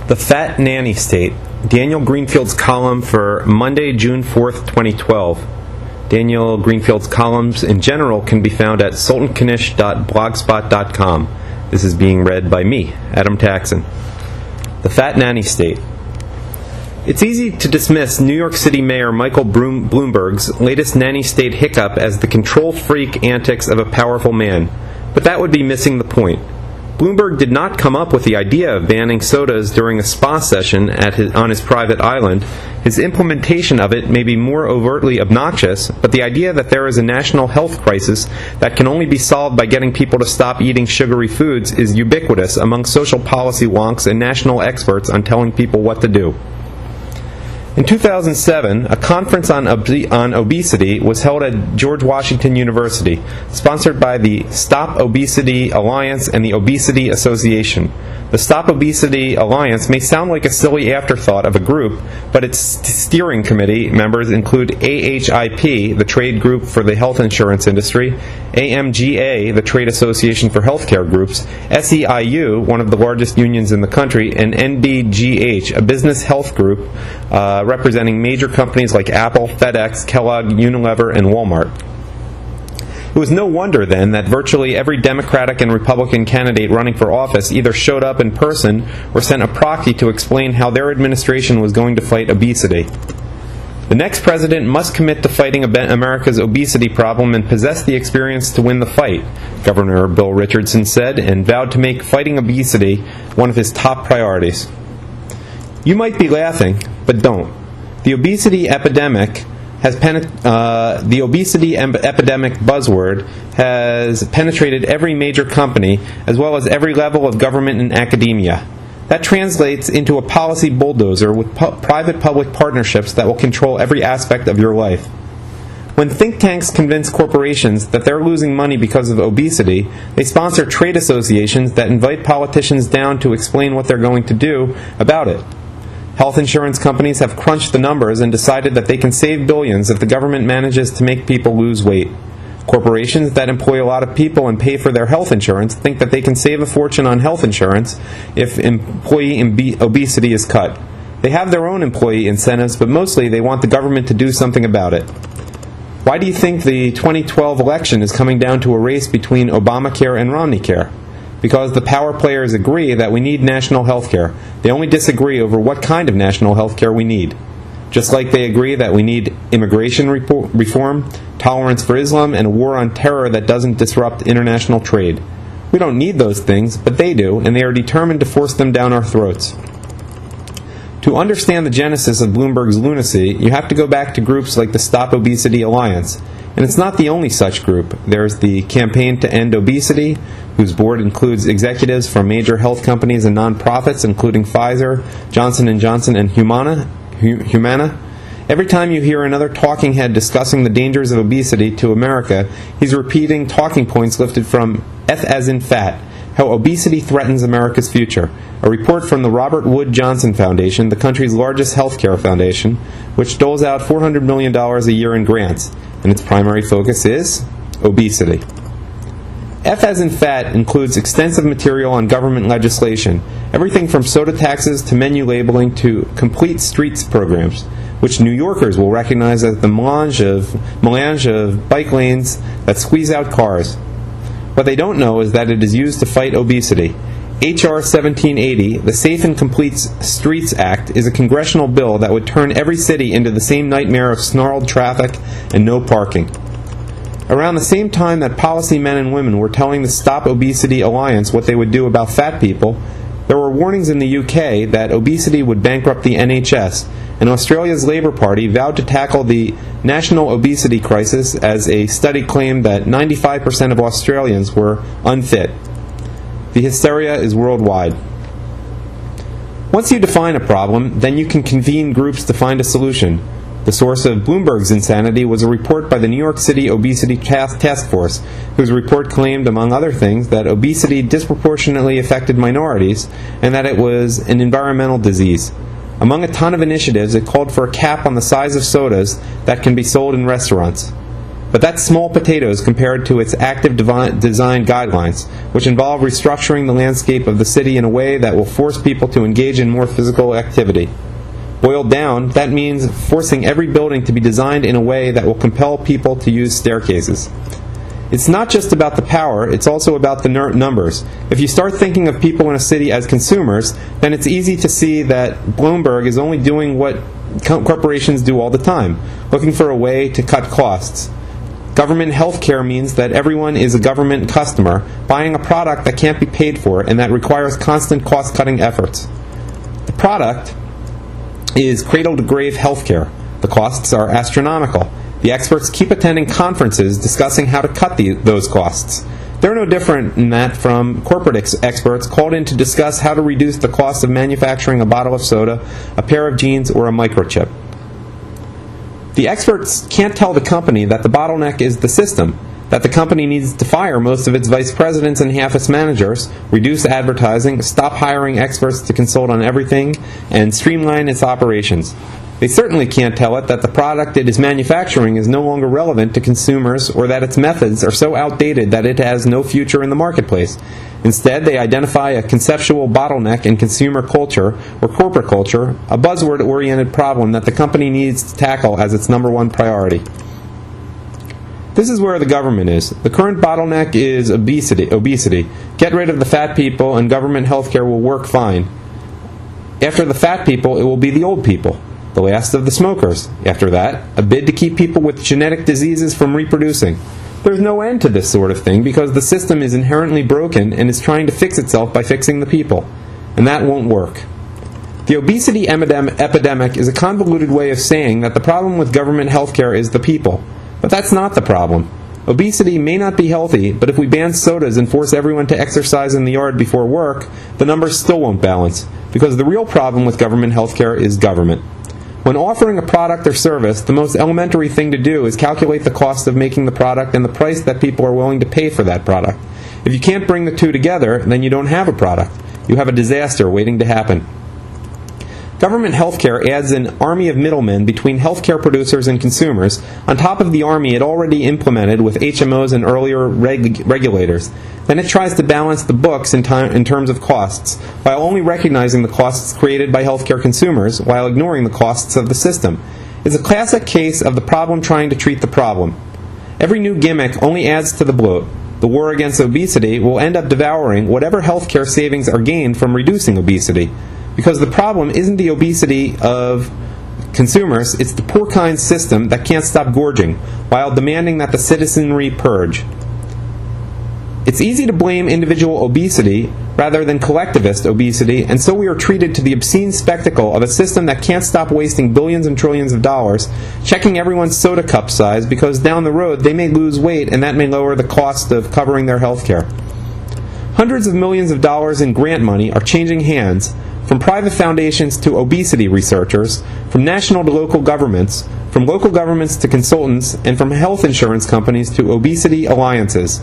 The Fat Nanny State. Daniel Greenfield's column for Monday, June 4th, 2012. Daniel Greenfield's columns in general can be found at sultanknish.blogspot.com. This is being read by me, Adam Taxin. The Fat Nanny State. It's easy to dismiss New York City Mayor Michael Bloomberg's latest nanny state hiccup as the control freak antics of a powerful man, but that would be missing the point. Bloomberg did not come up with the idea of banning sodas during a spa session on his private island. His implementation of it may be more overtly obnoxious, but the idea that there is a national health crisis that can only be solved by getting people to stop eating sugary foods is ubiquitous among social policy wonks and national experts on telling people what to do. In 2007, a conference on obesity was held at George Washington University, sponsored by the Stop Obesity Alliance and the Obesity Association. The Stop Obesity Alliance may sound like a silly afterthought of a group, but its steering committee members include AHIP, the trade group for the health insurance industry, AMGA, the trade association for healthcare groups, SEIU, one of the largest unions in the country, and NBGH, a business health group representing major companies like Apple, FedEx, Kellogg, Unilever, and Walmart. It was no wonder, then, that virtually every Democratic and Republican candidate running for office either showed up in person or sent a proxy to explain how their administration was going to fight obesity. The next president must commit to fighting America's obesity problem and possess the experience to win the fight, Governor Bill Richardson said, and vowed to make fighting obesity one of his top priorities. You might be laughing, but don't. The obesity epidemic buzzword has penetrated every major company as well as every level of government and academia. That translates into a policy bulldozer with private-public partnerships that will control every aspect of your life. When think tanks convince corporations that they're losing money because of obesity, they sponsor trade associations that invite politicians down to explain what they're going to do about it. Health insurance companies have crunched the numbers and decided that they can save billions if the government manages to make people lose weight. Corporations that employ a lot of people and pay for their health insurance think that they can save a fortune on health insurance if employee obesity is cut. They have their own employee incentives, but mostly they want the government to do something about it. Why do you think the 2012 election is coming down to a race between Obamacare and Romneycare? Because the power players agree that we need national health care. They only disagree over what kind of national health care we need. Just like they agree that we need immigration reform, tolerance for Islam, and a war on terror that doesn't disrupt international trade. We don't need those things, but they do, and they are determined to force them down our throats. To understand the genesis of Bloomberg's lunacy, you have to go back to groups like the Stop Obesity Alliance. And it's not the only such group. There's the Campaign to End Obesity, whose board includes executives from major health companies and nonprofits, including Pfizer, Johnson & Johnson, and Humana. Every time you hear another talking head discussing the dangers of obesity to America, he's repeating talking points lifted from F as in Fat, how obesity threatens America's future, a report from the Robert Wood Johnson Foundation, the country's largest healthcare foundation, which doles out $400 million a year in grants, and its primary focus is obesity. F as in Fat includes extensive material on government legislation, everything from soda taxes to menu labeling to complete streets programs, which New Yorkers will recognize as the melange of bike lanes that squeeze out cars. What they don't know is that it is used to fight obesity. H.R. 1780, the Safe and Complete Streets Act, is a congressional bill that would turn every city into the same nightmare of snarled traffic and no parking. Around the same time that policy men and women were telling the Stop Obesity Alliance what they would do about fat people, there were warnings in the UK that obesity would bankrupt the NHS, and Australia's Labour Party vowed to tackle the national obesity crisis as a study claimed that 95% of Australians were unfit. The hysteria is worldwide. Once you define a problem, then you can convene groups to find a solution. The source of Bloomberg's insanity was a report by the New York City Obesity Task Force, whose report claimed, among other things, that obesity disproportionately affected minorities and that it was an environmental disease. Among a ton of initiatives, it called for a cap on the size of sodas that can be sold in restaurants. but that's small potatoes compared to its active design guidelines, which involve restructuring the landscape of the city in a way that will force people to engage in more physical activity. Boiled down, that means forcing every building to be designed in a way that will compel people to use staircases. It's not just about the power, it's also about the numbers. If you start thinking of people in a city as consumers, then it's easy to see that Bloomberg is only doing what corporations do all the time, looking for a way to cut costs. Government health care means that everyone is a government customer, buying a product that can't be paid for and that requires constant cost-cutting efforts. The product is cradle-to-grave health care. The costs are astronomical. The experts keep attending conferences discussing how to cut those costs. They're no different in that from corporate experts called in to discuss how to reduce the cost of manufacturing a bottle of soda, a pair of jeans, or a microchip. The experts can't tell the company that the bottleneck is the system, that the company needs to fire most of its vice presidents and half its managers, reduce advertising, stop hiring experts to consult on everything, and streamline its operations. They certainly can't tell it that the product it is manufacturing is no longer relevant to consumers or that its methods are so outdated that it has no future in the marketplace. Instead, they identify a conceptual bottleneck in consumer culture or corporate culture, a buzzword-oriented problem that the company needs to tackle as its number one priority. This is where the government is. The current bottleneck is obesity. Get rid of the fat people and government health care will work fine. After the fat people, it will be the old people. The last of the smokers. After that, a bid to keep people with genetic diseases from reproducing. There's no end to this sort of thing because the system is inherently broken and is trying to fix itself by fixing the people. And that won't work. The obesity epidemic is a convoluted way of saying that the problem with government health care is the people. But that's not the problem. Obesity may not be healthy, but if we ban sodas and force everyone to exercise in the yard before work, the numbers still won't balance, because the real problem with government health care is government. When offering a product or service, the most elementary thing to do is calculate the cost of making the product and the price that people are willing to pay for that product. If you can't bring the two together, then you don't have a product. You have a disaster waiting to happen. Government healthcare adds an army of middlemen between healthcare producers and consumers, on top of the army it already implemented with HMOs and earlier regulators. Then it tries to balance the books in terms of costs, while only recognizing the costs created by healthcare consumers, while ignoring the costs of the system. It's a classic case of the problem trying to treat the problem. Every new gimmick only adds to the bloat. The war against obesity will end up devouring whatever healthcare savings are gained from reducing obesity. Because the problem isn't the obesity of consumers, it's the porcine system that can't stop gorging, while demanding that the citizenry purge. It's easy to blame individual obesity rather than collectivist obesity, and so we are treated to the obscene spectacle of a system that can't stop wasting billions and trillions of dollars, checking everyone's soda cup size because down the road they may lose weight and that may lower the cost of covering their health care. Hundreds of millions of dollars in grant money are changing hands, from private foundations to obesity researchers, from national to local governments, from local governments to consultants, and from health insurance companies to obesity alliances.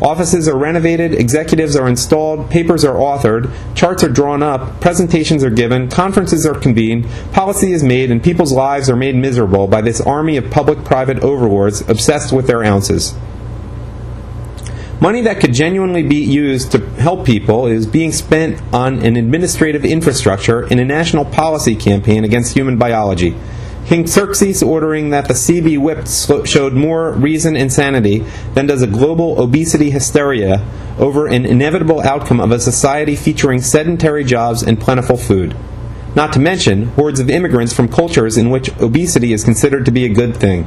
Offices are renovated, executives are installed, papers are authored, charts are drawn up, presentations are given, conferences are convened, policy is made, and people's lives are made miserable by this army of public-private overlords obsessed with their ounces. Money that could genuinely be used to help people is being spent on an administrative infrastructure in a national policy campaign against human biology. King Xerxes ordering that the sea be whipped showed more reason and sanity than does a global obesity hysteria over an inevitable outcome of a society featuring sedentary jobs and plentiful food. Not to mention hordes of immigrants from cultures in which obesity is considered to be a good thing.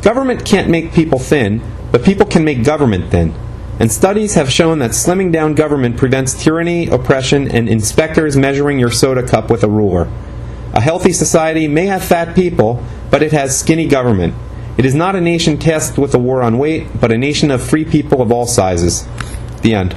Government can't make people thin, but people can make government thin. And studies have shown that slimming down government prevents tyranny, oppression, and inspectors measuring your soda cup with a ruler. A healthy society may have fat people, but it has skinny government. It is not a nation tasked with a war on weight, but a nation of free people of all sizes. The end.